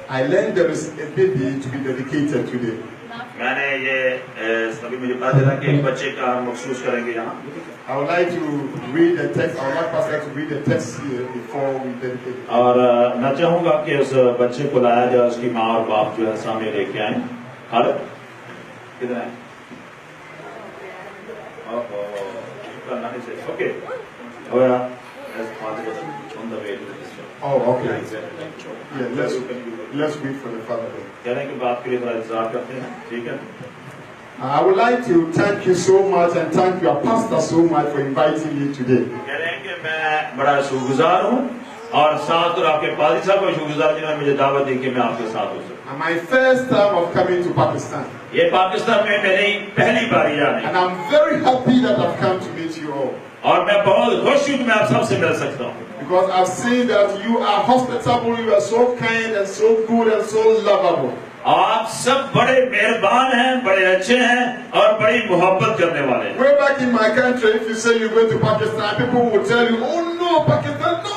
I learned there is a baby to be dedicated today. मैंने ये सभी मुझे पता चला कि एक बच्चे का हम मखसूस करेंगे यहाँ. I would like to read the text. I would like Pastor to read the text here before we dedicate. और मैं चाहूँगा कि उस बच्चे को लाया जाए, उसकी माँ और बाप जो है सामने लेके आए. खालिद किधर है? Okay. Oh yeah. On the way to this one. Oh, okay. Yeah, let's wait for the father. कह रहे हैं कि बाप के लिए थोड़ा इंतजार करते हैं, ठीक है? I would like to thank you so much and thank your pastor so much for inviting me today. कह रहे हैं कि मैं बड़ा शुक्रगुजार हूँ और साथ और आपके पादी साहब को शुक्रगुजार जिन्होंने मुझे दावत दी कि मैं आपके साथ हो सकूँ. My first time of coming to Pakistan. ये पाकिस्तान में मेरी पहली बारी आने. And I'm very happy that I've come to meet you all. और मैं बहुत खुश हूँ कि मैं आप सबसे मिल सकता हूँ. Because I've seen that you are hospitable, you are so kind and so good and so lovable. आप सब बड़े मेहरबान हैं, बड़े अच्छे हैं और बड़ी मोहब्बत करने वाले हैं. Way back in my country, if you say you're going to Pakistan, people will tell you, "Oh no, Pakistan, no."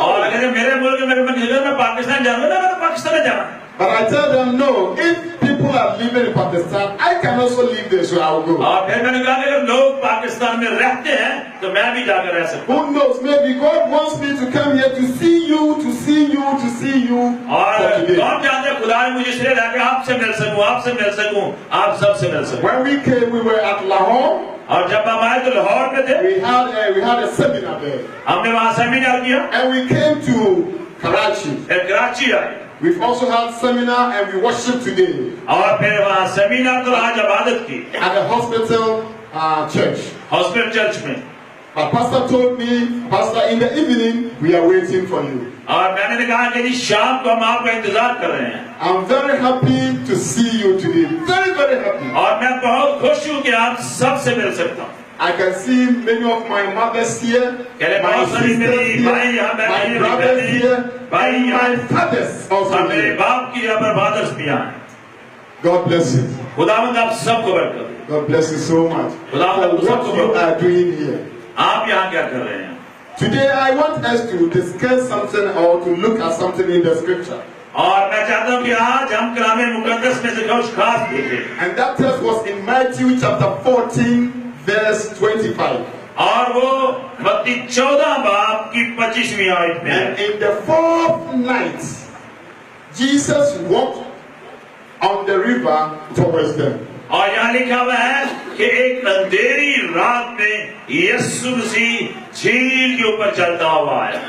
और अगर मेरे मुल्क में मैं पाकिस्तान जाऊँगा ना, मैं पाकिस्तान में जाऊँ. But I tell them no. If people are living in Pakistan, I can also live there, so I will go. और फिर मैंने कहा अगर लोग पाकिस्तान में रहते हैं, तो मैं भी जाकर रह सकता हूँ. Who knows? Maybe God wants me to come here to see you, to see you, to see you. और कौन जानता है खुदा ने मुझे इसलिए लाके आपसे मिल सकूँ, आपसे मिल सकूँ, आप सबसे मिल सकूँ. When we came, we were at Lahore. और जब हम आए तो लाहौर में थे. We had a seminar there. हमने वहाँ सेमिनार किया. And we came to Karachi. Karachi आए. We've also had seminar and we worshiped today. और फिर वहाँ सेमिनार तो आज इबादत की. At the hospital church. Hospital church में. But Pastor told me, Pastor, in the evening we are waiting for you. और मैंने कहा कि जी शाम को हम आपका इंतजार कर रहे हैं. I'm very happy to see you today. Very, very happy. और मैं बहुत खुश हूँ कि आप सबसे मिल सकता हूँ. I can see many of my mothers here, my sisters here, my brothers here, and my fathers also here. God bless you. God bless you so much for what you are doing here. Today I want us to discuss something or to look at something in the scripture. और मैं चाहता हूँ कि आज हम कलाम मुकद्दस में से कुछ खास देखें. And that text was in Matthew chapter 14 verse 25. और वो मत्ती 14 बाब की 25वीं आयत में. And in the fourth night, Jesus walked on the river towards them. और यहाँ लिखा हुआ है कि एक अंधेरी रात में यीशु मसीह झील के ऊपर चलता हुआ आया.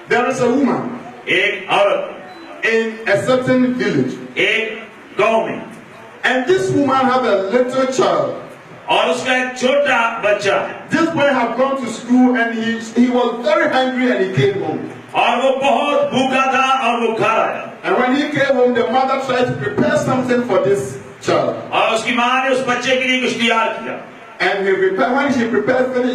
There is a woman, एक औरत, in a certain village, एक गांव में, and this woman had a little child. और उसका एक छोटा बच्चा है. This boy had gone to school and he was very hungry and he came home. और वो बहुत भूखा था और वो घर आया. And when he came home, the mother tried to prepare something for this child. और उसकी माँ ने उस बच्चे के लिए कुछ तैयार किया. And when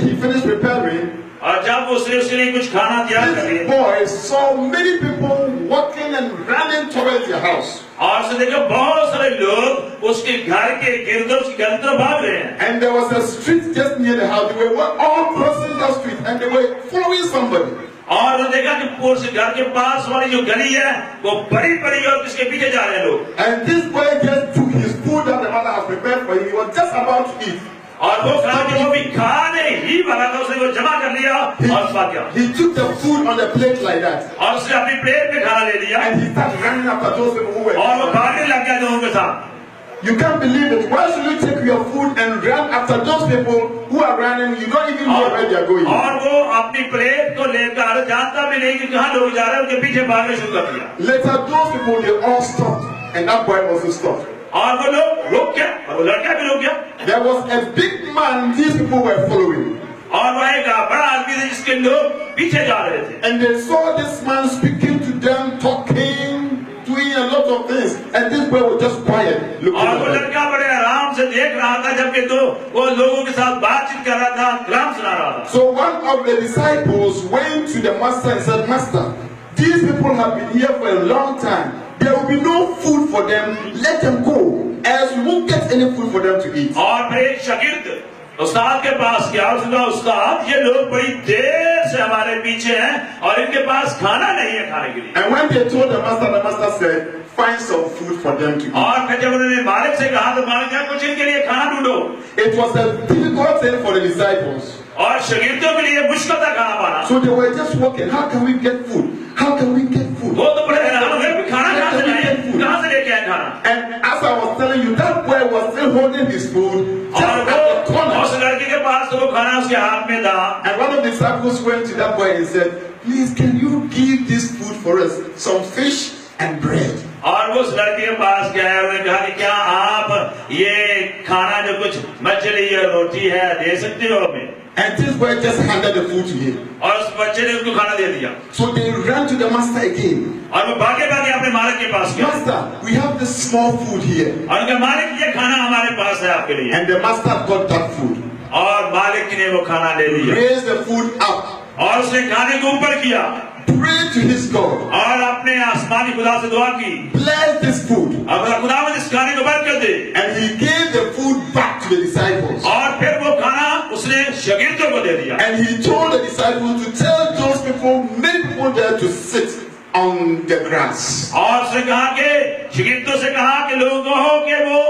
he finished preparing. और जब उसने उसके लिए कुछ खाना तैयार कर लिया. This boy saw many people walking and running towards the house. और उसने देखा बहुत सारे लोग उसके घर के गिर्द उसके घर तरफ भाग रहे हैं. And there was a street just near the house. They were all crossing that street and they were following somebody. और उन्होंने देखा कि उस घर के पास वाली जो गली है वो बड़ी बड़ी और किसके पीछे जा रहे हैं लोग. And this boy just took his food that the mother had prepared for him. He was just about to eat. और वो वो भी खाने ही वाला था. उसने वो जमा कर लिया और खा गया. He took the food on the plate like that. और उसने अपनी प्लेट में खाना ले लिया. And he started running after those people who were. और वो भागने लग गया लोगों के साथ. You can't believe it. Why should you take your food and run after those people who are running? You don't even know where they are going. और वो अपनी प्लेट को लेकर जानता भी नहीं कि कहाँ लोग जा रहे हैं. उनके पीछे भागने शुरू कर दिया. Later, those people they all stopped, and that boy also stopped. और वो लोग रुक गया और वो लड़का भी रुक गया. There was a big man these people were following. और वह एक बड़ा आदमी था जिसके लोग पीछे जा रहे थे. And they saw this man speaking to them, talking, doing a lot of things, and this boy was just quiet, looking और at वो them. लड़का बड़े आराम से देख रहा था जबकि वो लोगों के साथ बातचीत कर रहा था, कलाम सुना रहा था. So one of the disciples went to the master and said, "Master, these people have been here for a long time. There will be no food for them. Let them go, else we won't get any food for them to eat." और फिर एक शागिर्द उस्ताद के पास गया. उसने कहा, उस्ताद ये लोग बड़ी देर से हमारे पीछे हैं और इनके पास खाना नहीं है खाने के लिए। And when they told the master said, find some food for them to eat. और फिर जब उन्होंने मालिक से कहा तो मालिक ने कुछ इनके लिए खाना ढूंढो। It was a difficult thing for the disciples. और शागिर्दों के लिए मुश्किल था खाना पाना। So they were just walking. How can we get food? How can we get food? वो तो बड़े हैरान हो गए कि खाना कहाँ से लाए? कहाँ से लेके आए खाना? And as I was telling you, that boy was still holding his food just और at the corner. उस लड़के के पास तो वो खाना उसके हाथ में था। And one of the disciples went to that boy and said, please, can you give this food for us? Some fish and bread. और वो उस लड़के के पास गया और उन्होंने कहा कि क्या आप ये खाना जो कुछ मछली या रोटी है दे सकते हो हमें? And this boy just handed the food to him. और उस बच्चे ने उसको खाना दे दिया। So they ran to the master again. और वो भागे भागे अपने मालिक के पास गया। Master, we have this small food here. और उनका मालिक ये खाना हमारे पास है आपके लिए। And the master got that food. और मालिक ने वो खाना ले लिया। Raised the food up. और उसने खाने को ऊपर किया। Prayed to his God. और अपने आसमानी खुदा से दुआ की। Blessed this food. और खुदावंद इस खाने को बरकत दे। And he gave the food back to the disciples. और फिर वो खाना उसने शागिर्दों को दे दिया। And he told the disciples to tell those people, many people there, to sit on the grass. और उसने कहा कि शागिर्दों से कहा कि लोगों को कि वो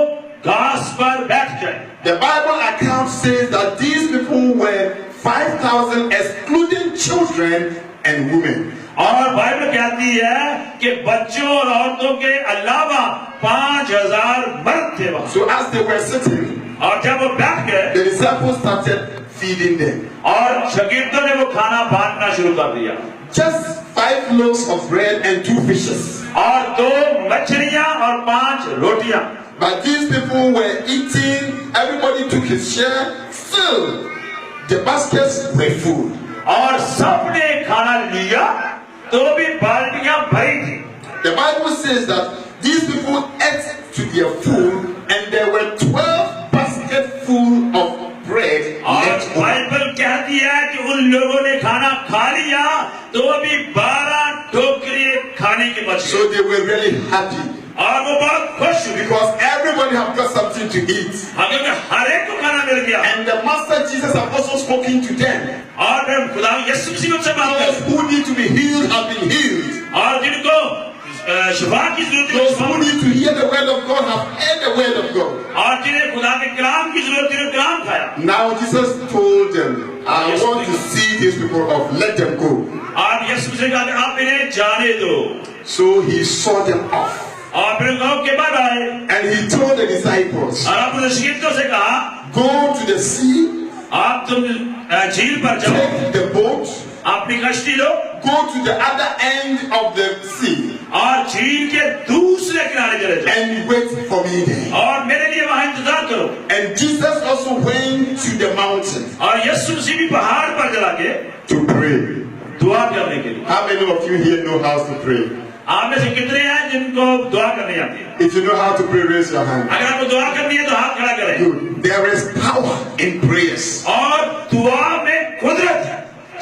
घास पर बैठ जाए। The Bible account says that these people were 5,000, excluding children and women. और बाइबल कहती है कि बच्चों और औरतों के अलावा 5,000 मर्द थे वहां। So as they were sitting, और जब वो बैठ गए, the disciples started feeding them. और शागिर्दों ने वो खाना बांटना शुरू कर दिया। Just 5 loaves of bread and 2 fishes. और 2 मछलियां और 5 रोटियां। But these people were eating. Everybody took his share. Still, the baskets were full. और सबने खाना लिया तो भी बाल्टियां भरी थी। The Bible says that these people ate to their full, and there were 12 baskets full of bread और left over. बाइबल कहती है कि उन लोगों ने खाना खा लिया तो भी 12 टोकरी खाने के बचे। So they were really happy और वो बहुत खुश हुए because everybody have got something to eat. क्योंकि हर एक को खाना मिल गया। And the Master Jesus have also spoken to them. और फिर खुदा यीशु मसीह उनसे बात कर। Those who need to be healed have been healed. और जिनको शिफा की जरूरत है, Those who need to hear the word of God have heard the word of God. और जिन्हें खुदा के कलाम की जरूरत है, कलाम खाया। Now Jesus told them, I want to see these people off. Let them go. और यीशु मसीह ने कहा कि आप इन्हें जाने दो। So he saw them off. और फिर कहो कि bye bye. And he told the disciples, और अपने शिष्यों से कहा, go to the sea, आप तुम झील पर जाओ, take the boat, अपनी कश्ती लो, go to the other end of the sea, और झील के दूसरे किनारे चले जाओ, and wait for me there. और मेरे लिए वहां इंतजार करो। And Jesus also went to the mountain और यीशु मसीह भी पहाड़ पर चला के to pray. दुआ करने के लिए। How many of you here know how to pray? आप में से कितने हैं जिनको दुआ करनी आती है? If you know how to pray, raise your hand. अगर आपको दुआ करनी है तो हाथ खड़ा करें। Good. There is power in prayers. और दुआ में कुदरत है।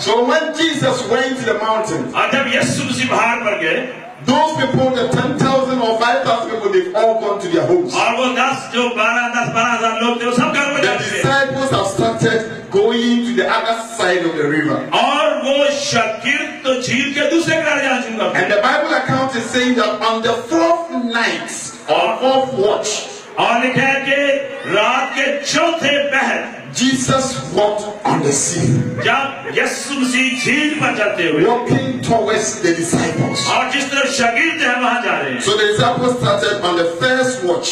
So when Jesus went to the mountain, और जब यीशु मसीह पहाड़ पर गए, those people, the 10,000 or 5,000 people, they've all gone to their homes. और वो 10-12,000 लोग थे, वो सब घर में The जाते थे। disciples have started going to the other side of the river. और वो शागिर्द तो झील के दूसरे किनारे जाना शुरू कर And दिया। the Bible account is saying that on the 4th night or 4th watch, और लिखा है कि रात के चौथे पहर Jesus walked on the sea, जब यीशु मसीह झील पर चलते हुए walking towards the disciples. और जिस तरफ शागिर्द है वहां जा रहे हैं, So the disciples started on the first watch,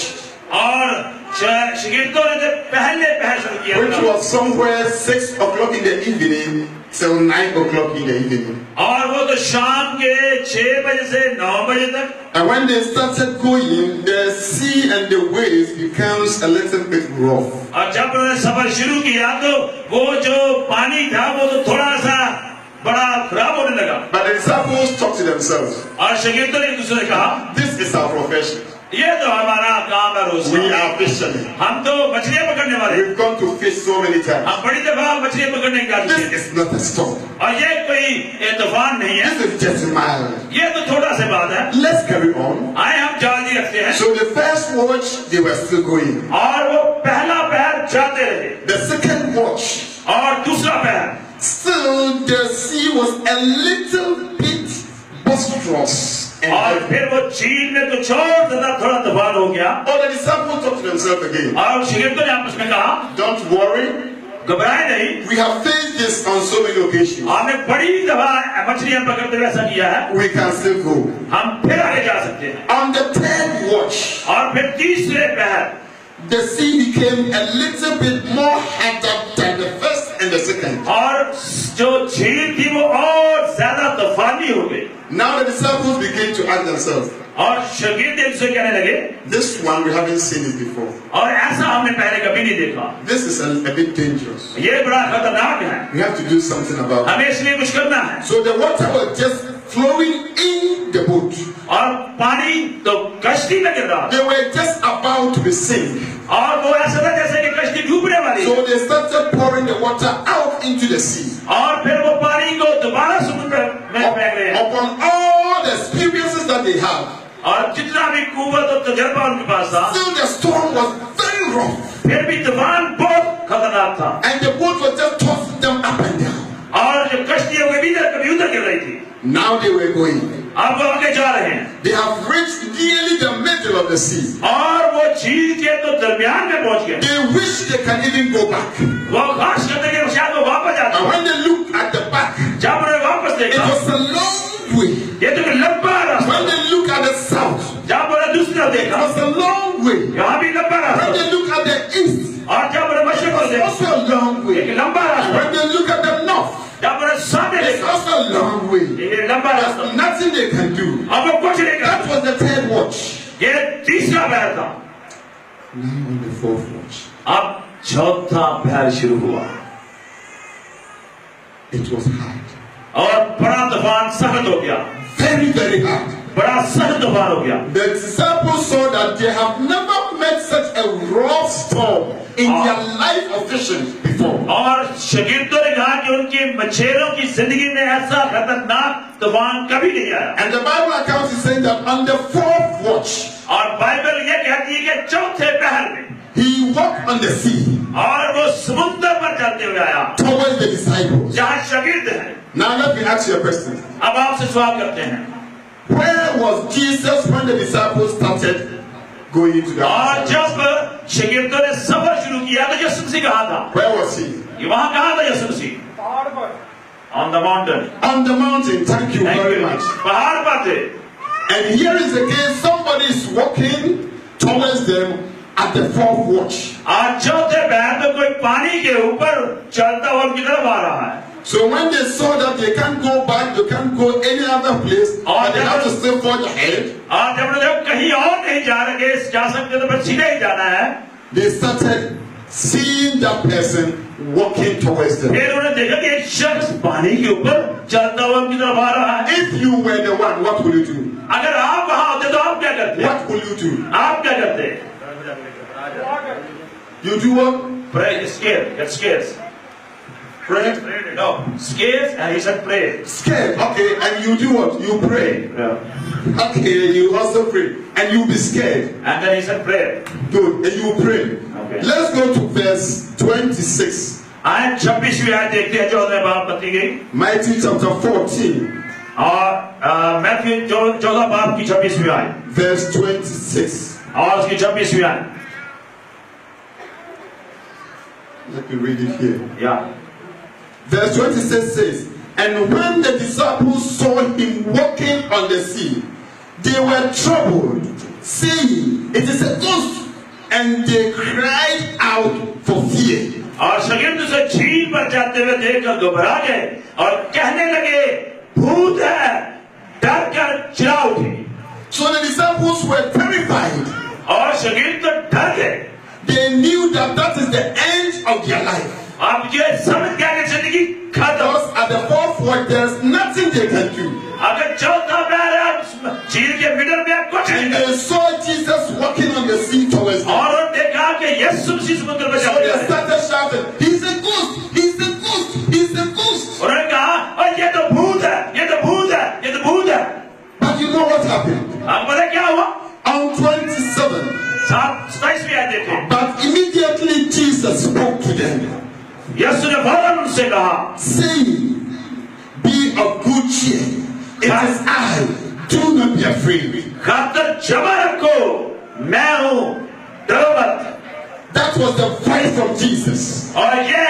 और शागिर्दों ने जब पहले पहर शुरू किया which was somewhere 6 o'clock in the evening till 9 o'clock in the evening. और वो तो शाम के 6 बजे से 9 बजे तक। And when they started going, the sea and the waves becomes a little bit rough. और जब उन्होंने सफर शुरू किया तो वो जो पानी था वो तो थोड़ा सा बड़ा खराब होने लगा। But the disciples talked to themselves. और शागिर्दों ने एक दूसरे से कहा, This is our profession. ये तो हमारा काम है रोज We का। are fishermen. हम तो मछलियां पकड़ने वाले हैं। We've gone to fish so many times. हम बड़ी दफा मछलियां पकड़ने का This is not a storm. और ये कोई तूफान नहीं है, This is just mild. ये तो थोड़ा सा बात है। Let's carry on. आए हम जाल ही रखते हैं। So the first watch, they were still going. और वो पहला पैर जाते रहे The second watch, और दूसरा पैर still the sea was a little bit boisterous. और फिर वो झील में कुछ और थोड़ा तूफान हो गया। All the disciples thought to themselves again. और शिगिर्दों ने आपस में कहा, don't worry, घबराए नहीं। we have faced this on so many occasions. हमने बड़ी दफा मछलियां पकड़ते हुए ऐसा किया है। We can still go. हम फिर आगे जा सकते हैं। On the third watch, और फिर तीसरे पहर, the sea became a little bit more harder than the first and the second. और जो झील थी वो और ज्यादा तूफानी हो गई। Now the disciples began to ask themselves, और शागिर्द एक दूसरे कहने लगे, this one we haven't seen it before. और ऐसा हमने पहले कभी नहीं देखा। This is a bit dangerous. ये बड़ा खतरनाक है। We have to do something about it. हमें इसलिए कुछ करना है। So the water was just flowing in the boat. और पानी तो कश्ती में गिर रहा। They were just about to sink. और वो ऐसा था जैसे कि कश्ती डूबने वाली। So they started pouring the water out into the sea. और फिर वो पानी को दोबारा समुद्र में फेंक रहे हैं। Upon all the experiences that they have. और जितना भी कुवत और तजर्बा उनके पास था। Still the storm was very rough. फिर भी तूफान बहुत खतरनाक था। And the boat was just tossing them up and down. और जो कश्तियां कभी उधर गिर रही थी। Now they were going. अब वो आगे जा रहे हैं। They have reached nearly the middle of the sea. और वो झील के तो दरमियान में पहुंच गए। They wish they can even go back. वो खास करते कि शायद वो वापस जाते। And when they looked at the back, जब उन्हें वापस it देखा, was a long way. ये तो लंबा रास्ता। When they look at the south, जब उन्हें दूसरी तरफ it देखा, was a long way. यहाँ भी लंबा When रास्ता। they look at the east, और जब उन्हें मशरक़ it को was देखा, also a long way. एक लंबा रास्ता। When they look at the north, जब उन्हें सामने it's देखा, also a long way. ये लंबा रास्ता। There's nothing they can do. अब वो कुछ नहीं That कर। was the third watch. ये तीसरा पहर था। Now on the fourth watch, अब चौथा पहर शुरू हुआ। it was hard. और बड़ा तूफान सख्त हो गया। Very, very hard. बड़ा सख्त तूफान हो गया। The disciples saw that they have never met such a rough storm in their life of fishing before. और शागिर्दों ने कहा कि उनकी मछेरों की जिंदगी में ऐसा खतरनाक तूफान कभी नहीं आया। And the Bible account is saying that on the fourth watch, और बाइबल ये कहती है कि चौथे पहर में he walked on the sea और वो समुद्र पर चलते हुए आया towards the disciples. जहाँ शागिर्द हैं। Now let me ask you a question. अब आपसे सवाल करते हैं, Where was Jesus when the disciples started going into the और house? जब शागिर्दों ने सफर शुरू किया तो यीशु मसीह कहाँ था? Where was he? ये वहाँ कहाँ था यीशु मसीह? On the mountain. On the mountain. Thank you Thank very you. much. पहाड़ पर थे। And here is the case, somebody is walking towards them at the fourth watch. आज चौथे पहर में कोई पानी के ऊपर चलता हुआ उनकी तरफ आ रहा है। So when they saw that they can't go back, they can't go any other place, but they have to still forge ahead, और जब उन्होंने कहीं और नहीं जा सकते तो बस सीधे ही जाना है। they started seeing that person walking towards them. फिर उन्होंने देखा कि एक शख्स पानी के ऊपर चलता हुआ उनकी तरफ आ रहा है। If you were the one, what would you do? अगर आप वहां होते तो आप क्या करते? What will you do? आप क्या करते? You do what? Pray, scared, get scared. Pray? No, scared, and he said pray. Scared. Okay, and you do what? You pray. Yeah. Okay, you also pray. And you be scared. And then he said pray. Good. And you pray. Okay. Let's go to verse 26. आयत 26वीं आयत देखते हैं जो हमें बात बताई गई। Matthew chapter 14. और मैथ्यू 14 बाब की 26वीं आयत। Verse 26. और उसकी 26वीं आयत। Let me read it here. Yeah. Verse 26 says, and when the disciples saw him walking on the sea, they were troubled, saying, it is a ghost, and they cried out for fear. और शागिर्द उसे झील पर जाते हुए देखकर घबरा गए और कहने लगे भूत है, डर कर चिल्ला उठे। So the disciples were terrified. और शागिर्द तो डर गए। They knew that that is the end of their life. अब ये समझ गया कि जिंदगी खत्म। Because at the fourth watch there is nothing they can do. अगर चौथा पहर है झील के मिडल में कुछ नहीं And कर। they saw Jesus walking on the sea towards them. और उन्होंने देखा कि यीशु मसीह समुद्र में So चल they रहे हैं। started shouting, he's a ghost, he's a ghost, he's a ghost. उन्होंने कहा और ये तो भूत है, ये तो भूत है, ये तो भूत है। But you know what happened? अब पता क्या हुआ? On 27, 27वीं आयत देखिए। but immediately Jesus spoke to them, यीशु ने फौरन उनसे कहा, saying, be It is I. Do not be afraid. खातर जमा रखो, मैं हूँ, डरो मत. That was the voice from Jesus. और ये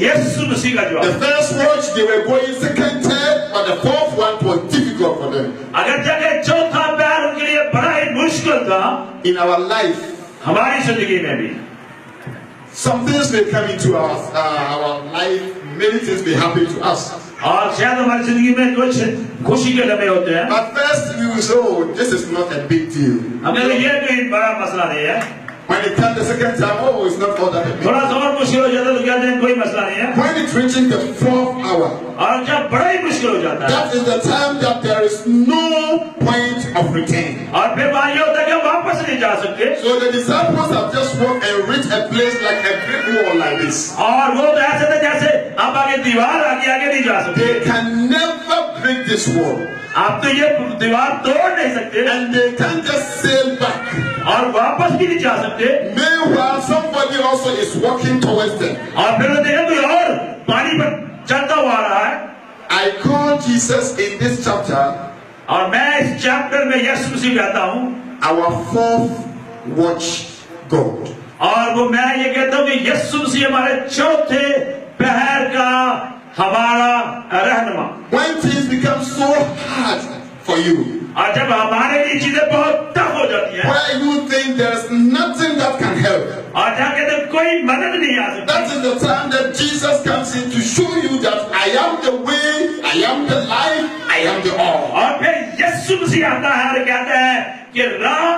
यीशु मसीह का जवाब. The first watch they were going second, third, but the fourth one was difficult for them. अगर जगह चौथा पैर उनके लिए बड़ा ही मुश्किल था. In our life, हमारी जिंदगी में भी. Some things may come into our life. Many things may happen to us. और शायद हमारी जिंदगी में कुछ खुशी के लम्हे होते हैं. But first we will say, oh, this is not a big deal. हमें ये कोई बड़ा मसला नहीं है. When it comes the second time, oh, it's not all that a big deal. थोड़ा सा और मुश्किल हो जाता है तो कहते हैं कोई मसला नहीं है. When it's reaching the fourth hour, और जब बड़ा ही मुश्किल हो जाता है, that is the time that there is no point of return. और फिर वहाँ ये होता है कि हम वापस नहीं जा सकते. So the disciples have just walked and reached a place like a brick wall like this. और वो तो ऐसे थे जैसे आप आगे दीवार आगे नहीं जा सकते. They can never break this wall. आप तो ये दीवार तोड़ नहीं सकते. And they can't just sail back. और वापस भी नहीं जा सकते. Meanwhile, somebody also is walking towards them. और फिर वो देखा कोई और पानी पर चलता हुआ आ रहा है. I call Jesus in this chapter. और मैं इस चैप्टर में यीशु मसीह कहता हूँ Our fourth watch God. और वो मैं ये कहता हूँ कि यीशु मसीह हमारे चौथे पहर का हमारा रहनुमा. When things become so hard for you, और जब हमारे लिए चीजें बहुत टफ हो जाती हैं, where you think there's nothing that can help, और जहाँ कहते हैं कोई मदद नहीं आ सकती, that is the time that Jesus comes in to show you that I am the way, I am the life, I am the all. और फिर यीशु मसीह आता है और कहता है कि राह,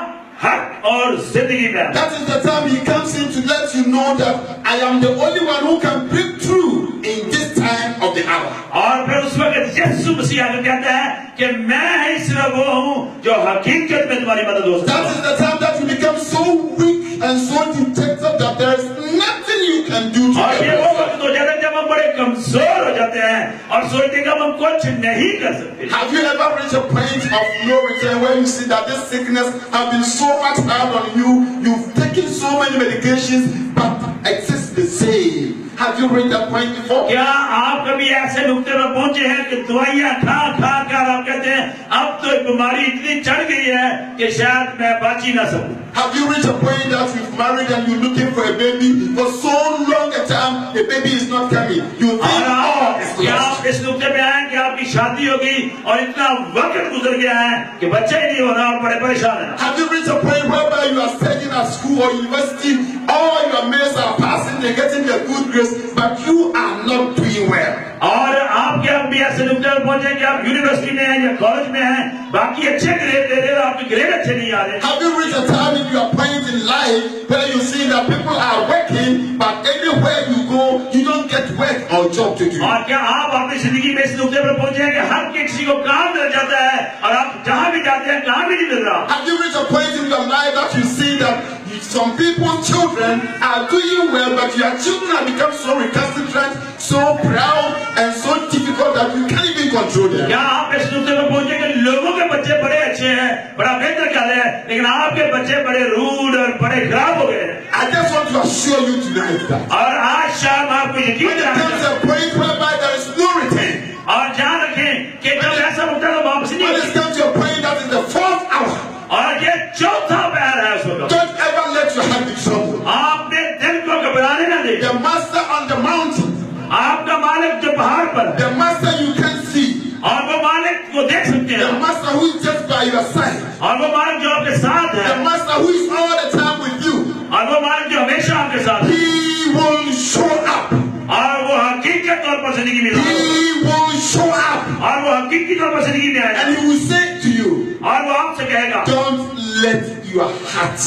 हक और जिंदगी में. That is the time he comes in to let you know that I am the only one who can break through in this time of the hour. और फिर उस वक्त यीशु मसीह आकर कहता है कि मैं ही सिर्फ वो हूँ जो हकीकत में तुम्हारी मदद हो सकता है. That is the time that you become so weak and so dejected that there is nothing you can do to और ये वो help. वक्त हो जाता है जब हम बड़े कमजोर हो जाते हैं और सोचते हैं कि हम कुछ नहीं कर सकते. Have you ever reached a point of no return where you see that this sickness has been so much hard on you, you've taken so many medications, but it is the same? Have you reached that point before? क्या आप कभी ऐसे नुक्ते पर पहुंचे हैं कि दवाइयां खा खा कर आप कहते हैं अब तो बीमारी इतनी चढ़ गई है कि शायद मैं बच ही ना सकूं? Have you reached a point that you've married and you're looking for a baby for so long a time, the baby is not coming? You think all is क्या lost. आप इस नुक्ते पे आए कि आपकी शादी हो गई और इतना वक्त गुजर गया है कि बच्चा ही नहीं हो रहा और बड़े परेशान हैं? Have you reached a point whereby you are studying at school or university, all your mates are passing, they're getting their good grades, but you are not doing well? और आप क्या भी ऐसे नुक्ते पर पहुंचे कि आप यूनिवर्सिटी में हैं या कॉलेज में हैं, बाकी अच्छे ग्रेड दे रहे हो, आपके ग्रेड अच्छे नहीं आ रहे? Have you reached a time in your point in life where you see that people are working, but anywhere you go, you don't get work or job to do? और क्या आप अपनी जिंदगी में इस नुक्ते पर पहुंचे हैं कि हर किसी को काम मिल जाता है और आप जहां भी जाते हैं काम भी नहीं मिल रहा? Have you reached a point in your life that you see that some people's children are doing well, but your children have become so recalcitrant, so proud, and so difficult that you can't even control them? क्या आप इस नुक्ते पर पहुंचे कि लोगों के बच्चे बड़े अच्छे हैं, बड़ा बेहतर कर रहे हैं, लेकिन आपके बच्चे बड़े रूड और बड़े खराब हो गए हैं? I just want to assure you tonight that और आज शाम आपको when यकीन it दिलाना comes to a point whereby there is no return, और ध्यान रखें कि जब ऐसा होता है तो वापस नहीं when होती. it comes to a point that is the fourth hour, और ये चौथा पैर है उस वक्त. don't ever let your heart be troubled. आपने दिल को घबराने ना दे. The master on the mountain, आपका मालिक जो पहाड़ पर है the master you can see, और वो मालिक को देख सकते the हैं master who is just by your side, और वो मालिक जो आपके साथ है the master who is all the time with you, और वो मालिक जो हमेशा आपके साथ है he will show up. और वो हकीकत तौर पर जिंदगी में लाएगा He will show up और वो हकीकी तौर पर जिंदगी में आएगा and he will say to you, और वो आपसे कहेगा don't let your heart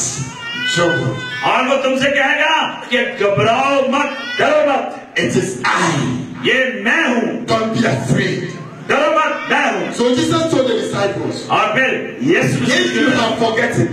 trouble. और वो तुमसे कहेगा कि घबराओ मत, डरो मत, It is I. ये मैं हूँ, Don't be afraid. डरो मत, मैं हूँ. So Jesus told the disciples, और फिर यीशु if मसीह you ने have forgotten,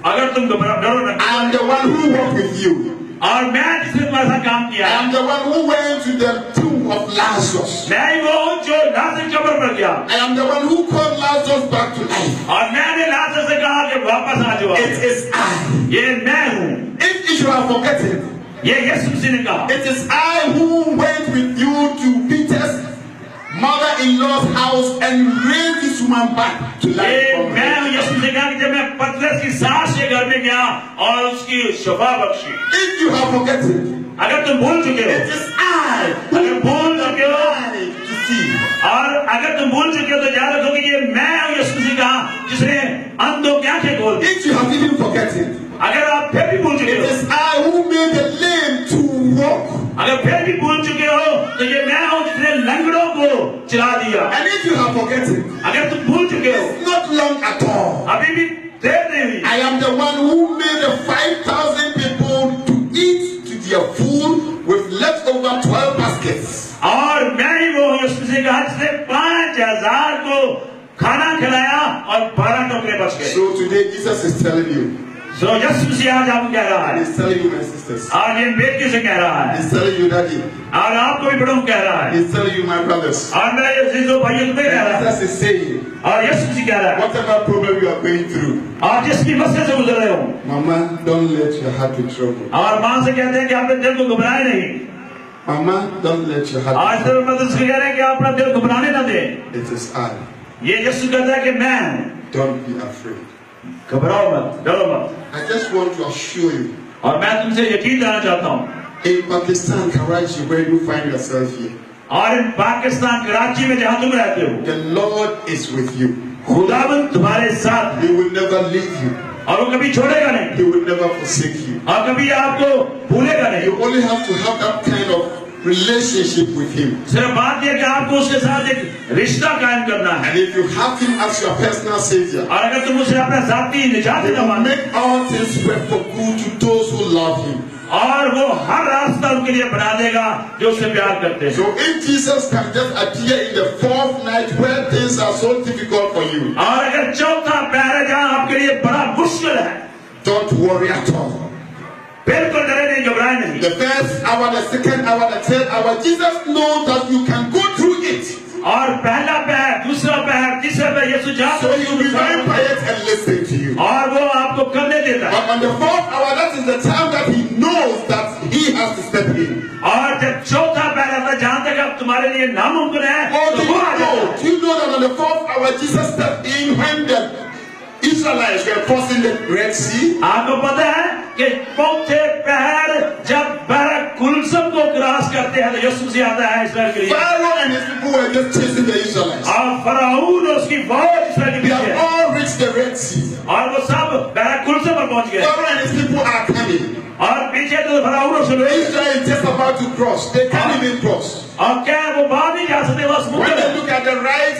अगर तुम डरो न, I am the one who walked with you. और मैं जिसने तुम्हारे साथ काम किया I है, am the one who went to the tomb of Lazarus. मैं ही वो हूँ जो लाजर कब्र पर गया I am the one who called Lazarus back to life. और मैंने लाजर से कहा कि वापस आ जाओ. It is I. ये मैं हूँ. If you have forgotten, ये यीशु मसीह ने कहा. it is I who went with you to Peter's mother-in-law's house and raised this woman back to life. मैं यीशु से कहा कि जब मैं पतरस की सास के घर में गया और उसकी शफा Bakshi. If you have forgotten, अगर तुम भूल चुके हो, it is I अगर भूल चुके हो to see. और अगर तुम भूल चुके हो तो याद रखो कि ये मैं हूँ यीशु मसीह का जिसने अंधों की आंखें खोल दी. If you have even forgotten, अगर आप फिर भी भूल चुके it हो, is I who made the lame to walk. अगर फिर भी भूल चुके हो तो ये मैं हूँ जिसने लंगड़ों को चला दिया. And if you have forgotten, अगर तुम भूल चुके हो, it's not long at all. अभी भी देर नहीं हुई. I am the one who made the 5,000 people to eat to their full with leftover 12 baskets. और मैं ही वो यीशु मसीह का जिसने 5,000 को खाना खिलाया और 12 टोकरे बच गए. So today Jesus is telling you, सो यीशु मसीह आज आपको कह रहा है, He's telling you, my sisters, आज ये बेटी से कह रहा है, He's telling you, Daddy, और आपको भी बड़ों कह रहा है, He's telling you, my brothers. और मैं ये चीजों भाइयों को कह रहा है, Jesus is saying, और यीशु मसीह कह रहा है, whatever problem you are going through, आप जिसकी मसले से गुजर रहे हो, Mama, don't let your heart be troubled. और माँ से कहते हैं कि अपने दिल को घबराए नहीं. Mama, don't let your heart आज be तो troubled. मदद से कह रहे हैं कि अपना दिल घबराने ना दे. It is I. ये यीशु कहता है कि मैं, Don't be afraid. घबराओ मत, डरो मत. I just want to assure you, और मैं तुमसे यकीन दिलाना चाहता हूँ, in Pakistan, Karachi, where you find yourself here, और इन पाकिस्तान कराची में जहाँ तुम रहते हो, the Lord is with you. खुदावंद तुम्हारे साथ, He will never leave you. और वो कभी छोड़ेगा नहीं, He will never forsake you. और कभी आपको भूलेगा नहीं. You only have to have that kind of relationship with Him. सिर्फ बात यह कि आपको उसके साथ एक रिश्ता कायम करना है. And if you have Him as your personal Savior, और अगर तुम उसे अपना जाती निजात He न will मानो, make all things work for good to those who love Him. और वो हर रास्ता उनके लिए बना देगा जो उससे प्यार करते हैं. So if Jesus can just appear in the fourth night where things are so difficult for you, और अगर चौथा पैर है जहाँ आपके लिए बड़ा मुश्किल है, don't worry at all. बिल्कुल डरे नहीं, घबराए नहीं. The first hour, the second hour, the third hour, Jesus knows that you can go through it. और पहला पैर, दूसरा पैर, तीसरा पैर यीशु जानता So है He will be very quiet and listen to you. और वो आपको करने देता है. But on the fourth hour, that is the time that He knows that He has to step in. और जब चौथा पैर आता है जहाँ तक अब तुम्हारे लिए नामुमकिन है, Oh, तो वो आ जाता है. do you know that on the fourth hour, Jesus stepped in when the Israelites were crossing the Red Sea? आपको पता है कि चौथे पैर जब कुलसम को क्रॉस करते हैं तो यीशु मसीह आता है इस्राएल के लिए. Pharaoh and his people were just chasing the Israelites. और फराऊन और उसकी फौज इस्राएल के They have पीछे, all reached the Red Sea. और वो सब कुलसम पर पहुंच गए. Pharaoh and his people are coming. और पीछे तो फराऊन और सुनो, Israel is just about to cross. They can't even cross. और क्या वो बाहर नहीं जा सकते, बस When मुद्दे they look at the right,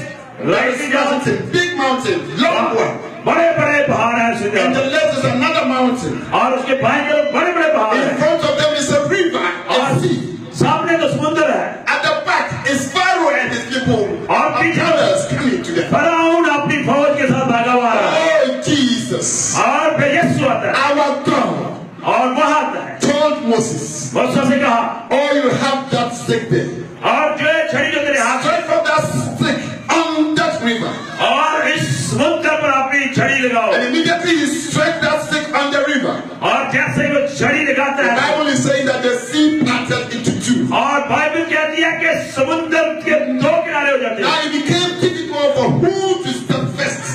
there is mountain, big mountain, long one. बड़े बड़े पहाड़ हैं सीधे, And the left is another mountain. और उसके बाएं तरफ बड़े बड़े पहाड़ In हैं, front of them is a river, a और sea. सामने तो समुद्र है. At the back is Pharaoh and his people. और And पीछे others coming to them. फराऊन अपनी फौज के साथ भागा हुआ है. Oh, Jesus, और फिर यीशु आता है our God, और वहां आता है. told Moses, मूसा से कहा, oh, you have that stick there. और जो है छड़ी जो तेरे हाथ में, Straight from that stick on that river. और इस समुद्र पर अपनी छड़ी लगाओ. And immediately he struck that stick on the river. और जैसे ही वो छड़ी लगाता The है, Bible is saying that the sea parted into two. और बाइबल कहती है कि समुद्र के दो किनारे हो जाते Now हैं. it became difficult for who to step first.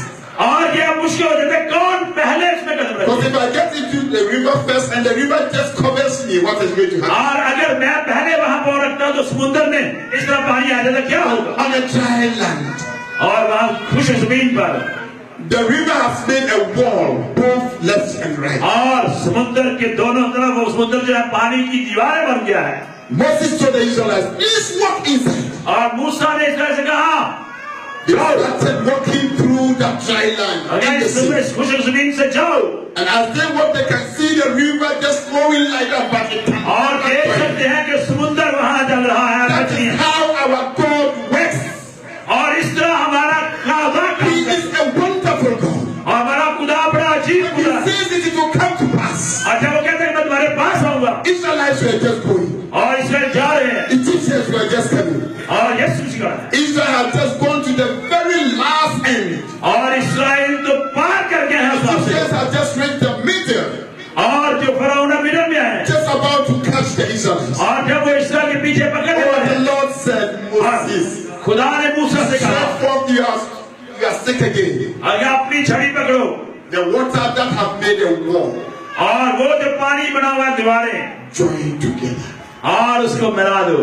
और ये मुश्किल हो जाता है कौन पहले इसमें कदम Because रखे. if I get into the river first and the river just covers me, what is going to happen? और अगर मैं पहले वहां पाँव रखता हूं तो समुद्र में इस तरह पानी आ जाता, क्या होगा? On a dry land. और वहां खुश जमीन पर, The river has made a wall both left and right. और समुद्र के दोनों तरफ वो समुद्र जो है पानी की दीवारें बन गया है. Moses told the Israelites, please walk inside. और मूसा ने इस तरह से कहा, They started walking through that dry land in the sea. इस खुश जमीन से जाओ. And as they walk, they can see the river just flowing like that back in time. और देख सकते हैं कि समुद्र वहां चल रहा है. That is how our God works. और इस तरह हमारा खुदा He is a wonderful God. हमारा खुदा बड़ा अजीब खुदा He है. says that it will come to pass. अच्छा वो कहते हैं मैं तुम्हारे पास आऊंगा. Israelites were just going. और इसराइल जा रहे हैं, Egyptians were just coming. और यीशु जी का, Israel had just gone to the very last end. और इसराइल तो पार कर गए हैं उस रास्ते. Egyptians had just reached the middle, और जो फराउन मिडल में है, just about to catch the Israelites. और जब वो इसराइल के पीछे पकड़ने Oh, वाले the हैं, Lord said, Moses, खुदा ने it again. और या अपनी छड़ी पकड़ो, The water that have made a wall, और वो जो पानी बना हुआ है दीवारें, join together, और उसको मिला दो,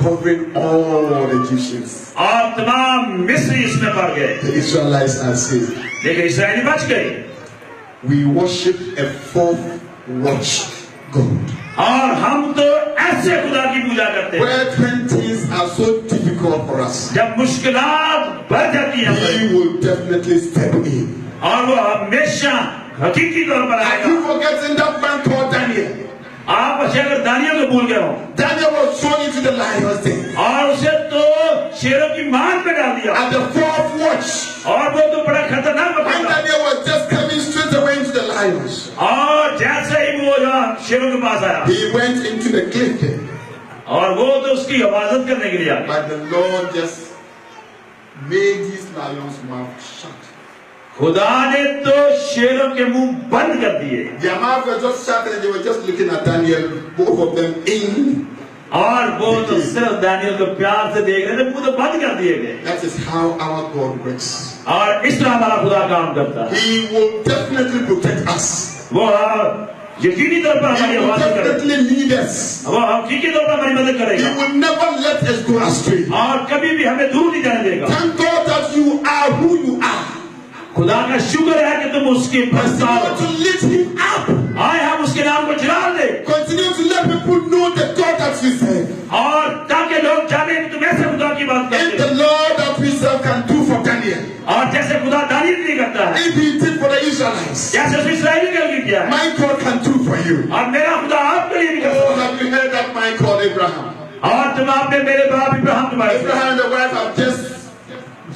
covering all the Egyptians. और तमाम मिस्री इसमें पड़ गए, The Israelites are saved. लेकिन इस्राएली बच गए। We worship a fourth watch God. और हम तो ऐसे खुदा की पूजा करते हैं When things are so difficult for us, जब मुश्किलात बढ़ जाती हैं He will definitely step in. और वो हमेशा हकीकी तौर पर Are आएगा। you forgetting that man called Daniel? आप अगर दानियों को भूल गए हो, Daniel was thrown into the lion's den. और उसे तो शेरों की मान पे डाल दिया, At the fourth watch, और वो तो बड़ा खतरनाक when बता। Daniel was just coming straight away into the lions, और जैसे ही वो जो शेरों के पास आया, he went into the cliff there. और वो तो उसकी हिफाजत करने के लिए आया, But the Lord just made these lions' mouth shut. खुदा ने तो शेरों के मुंह बंद कर दिए, Their mouths were just shut and they were just looking at Daniel, both of them in. और वो तो सिर्फ दानियल को प्यार से देख रहे थे, मुंह तो बंद कर दिए गए। That is how our God works. और इस तरह हमारा खुदा काम करता है। He will definitely protect us. वो यकीनी तौर पर He हमारी will हिफाजत करेगा, definitely lead us. वो हकीकी तौर पर हमारी मदद He करेगा, will never let us go astray. और कभी भी हमें दूर नहीं जाने देगा। Thank God that you are who you are. खुदा का शुक्र है कि तुम उसके प्रस्ताव Continue to lift him up. आए, हम उसके नाम को चला दे, Continue to let people know the God that we serve. और ताकि लोग जाने कि तुम ऐसे खुदा की बात If करते the हो, Lord that we serve can do for Daniel, और जैसे खुदा दानियल नहीं करता है, if he did for the Israelites, जैसे उसने इस्राएली के लिए किया है, my God can do for you. और मेरा खुदा आपके लिए भी कर Oh, सकता have you heard that man called Abraham? है। और तुम आपने मेरे बाप इब्राहिम तुम्हारे साथ, Abraham and the wife have just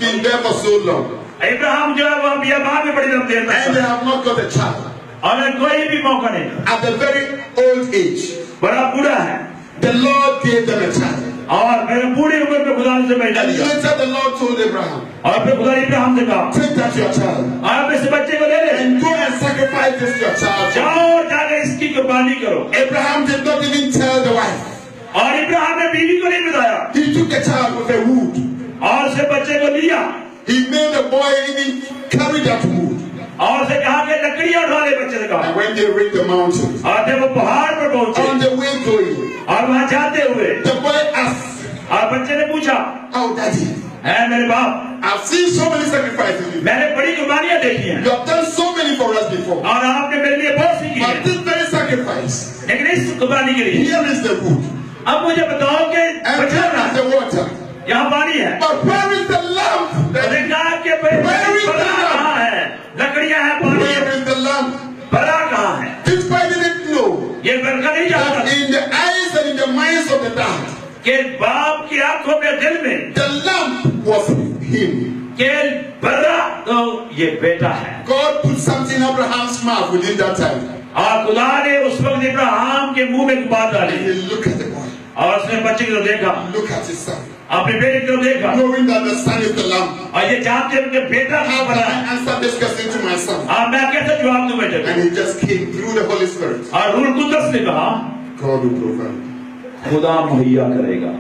been there for so long, Ibrahim जो है वो बियाबान में बड़ी लंबी देर तक and they था, have not got a child. और कोई भी मौका नहीं, At the very old age, बड़ा बूढ़ा है, the Lord gave them a child. और मेरे बूढ़ी उम्र में खुदा ने बैठा And दिया, later the Lord told Abraham, और फिर खुदा ने इब्राहिम से कहा, take that your child आप इस बच्चे को ले ले, and go and sacrifice this your child. जाओ और जाके इसकी कुर्बानी करो। Abraham did not even tell the wife. और इब्राहिम ने बीवी को नहीं बताया, He took the child with a wood. और उसे बच्चे को लिया, He made the boy even carry that wood. और उसे कहा कि लकड़ियां उठा ले, बच्चे से कहा। And when they reached the mountain, और जब वो पहाड़ पर on पहुंचे the way going, और वहां जाते हुए, the boy asked, और बच्चे ने पूछा, "Oh, Daddy, है मेरे बाप, I've seen so many sacrifices. मैंने बड़ी कुर्बानियां देखी हैं, You have done so many for us before. और आपने मेरे लिए बहुत सी की But है, this very sacrifice, लेकिन इस कुर्बानी के लिए here is the wood, अब मुझे बताओ कि and बचा here is the water. यहाँ पानी है, But where is the lamp? मैंने कहा कि बड़ा कहाँ है, लकड़ियां हैं, पानी Where है, is the lamp? बड़ा कहाँ है? This boy didn't know ये लड़का नहीं जानता that in the eyes and in the minds of the dad, कि बाप की आंखों में, दिल में, the lamp was him. कि बड़ा तो ये बेटा है। God put something in Abraham's mouth within that time. और खुदा ने उस वक्त इब्राहिम के मुंह में एक बात And डाली, he looked at the boy, और उसने बच्चे की तरफ देखा, look at his son, अपने बेटे की तरफ देखा, knowing that the son is the lamp. और ये जानते हैं कि बेटा How कहाँ can बड़ा I है, answer this question to my son? मैं कैसे जवाब दूं बेटे को? And he just came through the Holy Spirit. और रूह कुदस ने कहा, God will provide. खुदा मुहैया करेगा।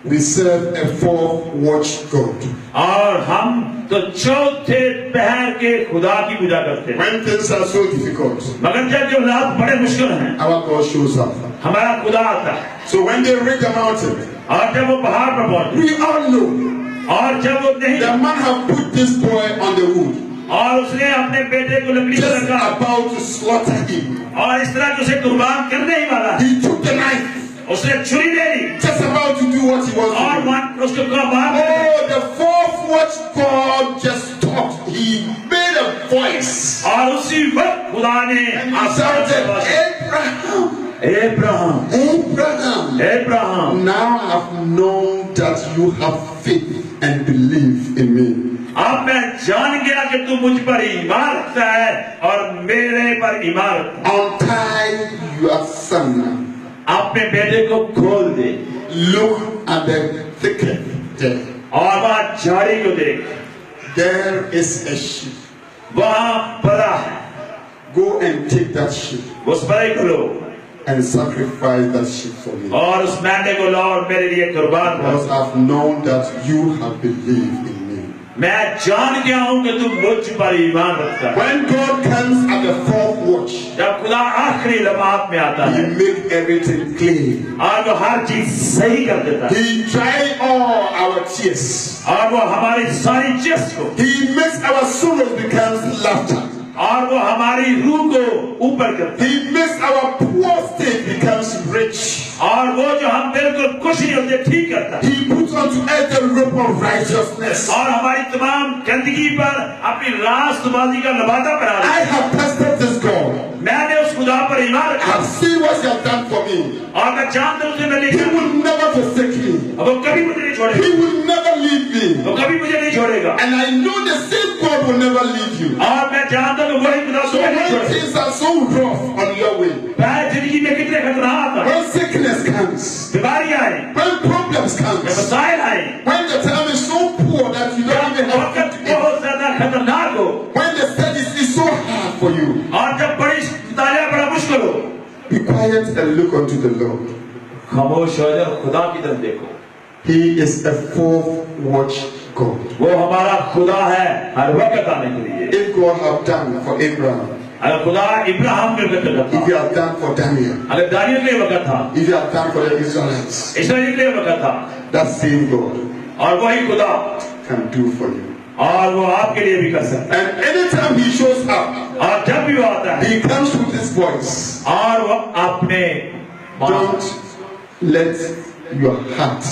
We serve a fourth watch God. और हम तो चौथे पहर के खुदा की पूजा करते हैं, When things are so difficult, मगर जब जो हालात बड़े मुश्किल हैं, our God shows up. हमारा खुदा आता है। So when they reach the mountain, और जब वो पहाड़ पर पहुंचे, we all know और जब वो नहीं, the man have put this boy on the wood, और उसने अपने बेटे को लकड़ी पर just रखा, about to slaughter him. और इस तरह कि उसे कुर्बान करने ही वाला, He took the knife, उसने छुरी ले ली, just about to do what he was और doing. उसको कुर्बान कर दिया। Oh, the fourth watch God just talked. He made a voice. और उसी वक्त खुदा ने And he shouted, Abraham, Abraham, Abraham. Abraham, Now I have known that you have faith and believe in me. अब मैं जान गया कि तू मुझ पर ईमान रखता है और मेरे पर ईमान रखता है। Untie your son. अपने बेटे को खोल दे, Look at the thicket there. और वहां झाड़ी को देख, There is a sheep. वहां बड़ा है, Go and take that sheep उस बड़े को लो and sacrifice that sheep for me. और उस मेंढे को लो और मेरे लिए कुर्बान करो, Because I've known that you have believed in me. मैं जान गया हूं कि तुम मुझ पर ईमान रखता है। When God comes at the fourth watch, जब खुदा आखिरी लम्हात में आता He है make everything clean. और वो हर चीज सही कर देता है He dry all our tears. और वो हमारी सारी चीज को He makes our sorrows becomes laughter. और वो हमारी रूह को ऊपर करता है He makes our poor state becomes rich. और वो जो हम बिल्कुल खुश नहीं होते ठीक करता है He puts onto us the robe of righteousness. और हमारी तमाम गंदगी पर अपनी रास्तबाजी का लबादा बना देता I have tested this God. है। मैंने उस खुदा पर ईमान I रखा have seen what He has done for me. और मैं जानता हूं उसे मैं He नहीं will never forsake me. अब वो कभी मुझे नहीं छोड़ेगा He will never leave me. वो कभी मुझे नहीं छोड़ेगा And I know the same God will never leave you. और मैं जानता हूं वही खुदा So तुम्हें नहीं when छोड़ेगा things are so rough on your way, मैं जिंदगी में कितने खतरात आए when sickness comes, बीमारियां आई when problems comes, मसाइल आए when the time is so poor that you don't even have वक्त food to eat, बहुत ज्यादा खतरनाक हो when the studies is so hard for you, और जब बड़ी तालियां बड़ा मुश्किल हो be quiet and look unto the Lord. खामोश हो जाओ खुदा की तरफ देखो He is a fourth watch God. वो हमारा खुदा है हर वक्त आने के लिए If God have done for Abraham, अगर खुदा इब्राहिम के वक्त if था He have done for Daniel, अगर दानियल के वक्त था if He have done for the Israelites, Israel के वक्त था that same God और वही खुदा can do for you. और वो आपके लिए भी कर सकता And anytime He shows up, है और जब भी वो आता है He comes with His voice. और वो अपने Don't let your heart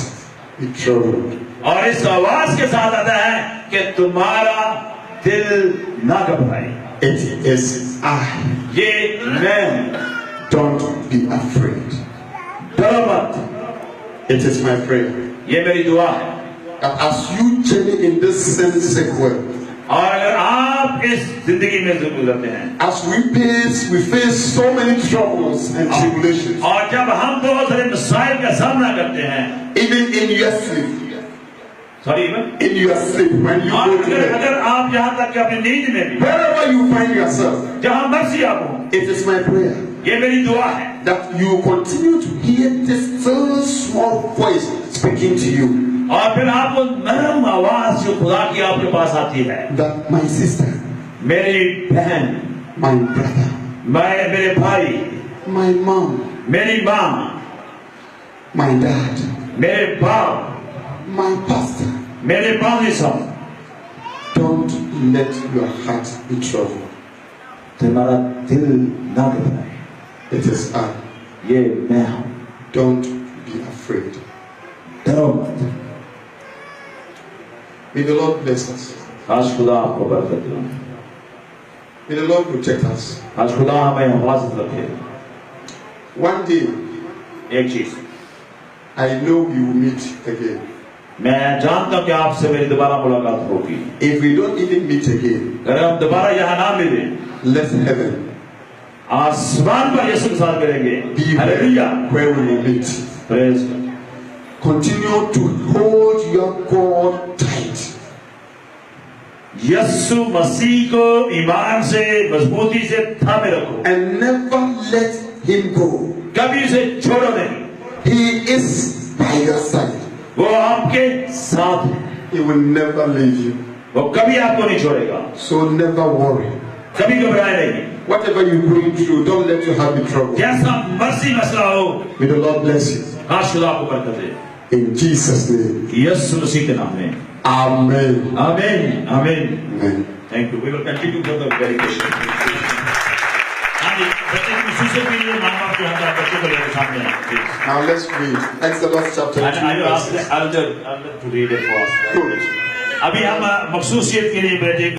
be troubled. और इस आवाज के साथ आता है कि तुम्हारा दिल ना घबराए It is I. ये मैं हूं Don't be afraid. डरो मत It is my prayer ये मेरी दुआ है that as you journey in this sin-sick world, और अगर आप इस जिंदगी में से गुजरते हैं as we face so many troubles and tribulations, और जब हम बहुत सारे मसाइल का सामना करते हैं even in your sleep, in your sleep when you और go to bed, अगर आप यहाँ तक कि अपनी नींद में भी wherever you find yourself, जहाँ मर्जी आप हो it is my prayer ये मेरी दुआ है that you continue to hear this still small voice speaking to you. और फिर आप वो नरम आवाज जो खुदा की आपके पास आती है That my sister, मेरी बहन my brother, मेरे भाई my mom, मेरी माँ my dad, मेरे बाप my pastor, मेरे बानी सब don't let your heart be troubled. तुम्हारा दिल ना घबराए It is I. ये मैं हूँ Don't be afraid. डरो मत May the Lord bless us. आज खुदा आपको बरकत दे May the Lord protect us. आज खुदा हमें हिफाजत रखे One day, एक चीज I know we will meet again. मैं जानता हूँ कि आपसे मेरी दोबारा मुलाकात होगी If we don't even meet again, अगर हम दोबारा यहाँ ना मिले let heaven आसमान पर यीशु के साथ मिलेंगे be hallelujah where we will meet. Praise God Continue to hold your God tight. यीशु मसीह को ईमान से मजबूती से थामे रखो And never let him go. कभी उसे छोड़ो नहीं He is by your side. वो आपके साथ है He will never leave you. वो कभी आपको नहीं छोड़ेगा So never worry. कभी घबराए नहीं Whatever you're going through, don't let your heart be troubled. जैसा मर्जी मसला हो May the Lord bless you. आज खुदा आपको बरकत दे In Jesus' name. यीशु मसीह के नाम में Amen. Amen amen Amen. Thank you we will continue for the verification हाँ जी बच्चे की खुशी के लिए माँ बाप के यहाँ बच्चे को लेकर सामने आए Now let's read Exodus chapter 2. I will ask the elder to read it for us. Good. अभी हम मखसूसियत के लिए बैठे